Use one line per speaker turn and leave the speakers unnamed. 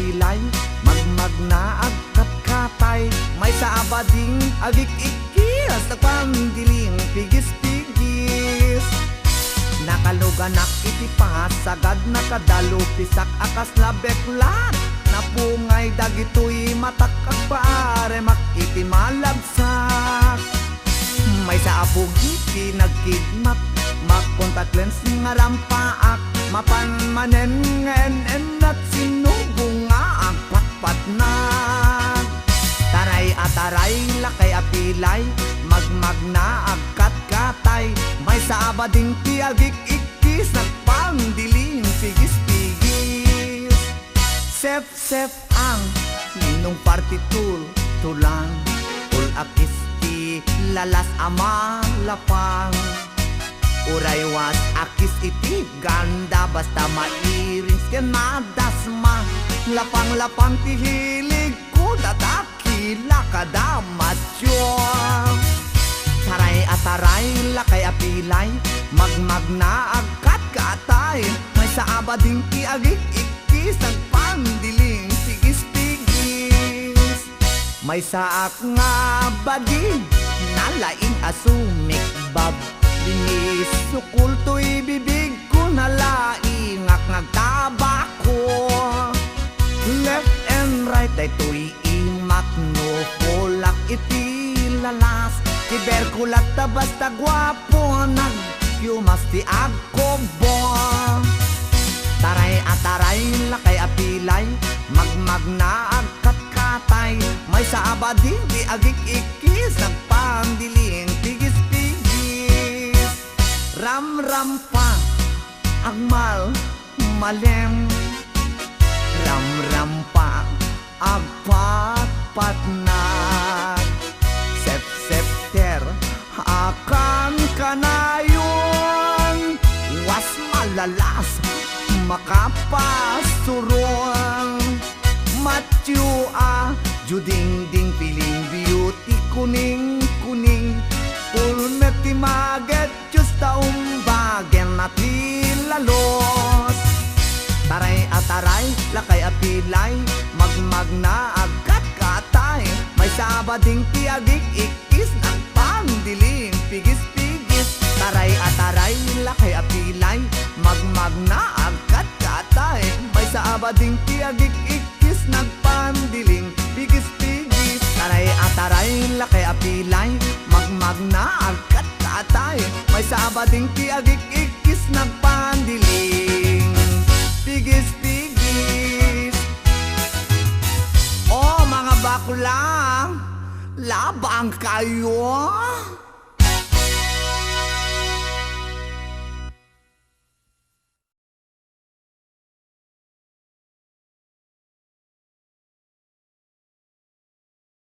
apilay, magmagna agkat-katay, may sa abading agik-ikis, nagpandiling pigis-pigis. Nakaluganak iti pasagad, nakadalo pisak akas na beklat, napungay dagitoy matak agpaare makiti malabsak. May sa abugiti nagkidnap, mag-contact lens nga rampaak, mapanmanen ngenen at sinubong nga agpatpat na. Taray ataray lakay apilay, magmagna agkat-katay, may sa abading tiagik-ikis, nagpangdiling pigis-pigis. Sef-sef ang ninong partitul, tulang tul akis ti lalas ama lapang. Uray was akis iti ganda, basta mairins ken madasma, lapang-lapang ti hilig ko dadakila kadamatyo. Taray ataray lakay apilay, magmagna agkat-katay, may sa abading ti agik-ikis, nagpandiling pigis-pigis. May saak nga bading nalaing asumik bab, linis sukul to'y bibig ko nalaing ngagtabako. Left and right ay to'y imak no polak iti lalas, tiberkulat ta basta gwapo, nagyumas ti agkobo. Taray ataray lakay apilay, magmagna agkat-katay, may sa abading di agik-ikis, nagpandiling pigis-pigis. Ram-ram pa agmal malem, ram-ram pa agpat-patnag, sep-septer akan kanayon, was malalas makapasurong. Matyo juding-ding piling beauty kuning-kuning, pulmet ti maget just taumbagen na ti lalos. Taray ataray lakay apilay, magmagna agkat-katay, may sabading ti agik-ikis, nagpandiling pigis-pigis. Taray ataray lakay apilay, magmagna agkat-katay, may sabading ti agik-ikis, nagpandiling pigis-pigis. Taray ataray lakay apilay, magmagna agkat-katay, may sabading ti agik-ikis, nagpandiling pigis-pigis. Oh mga bakla, labang kayo.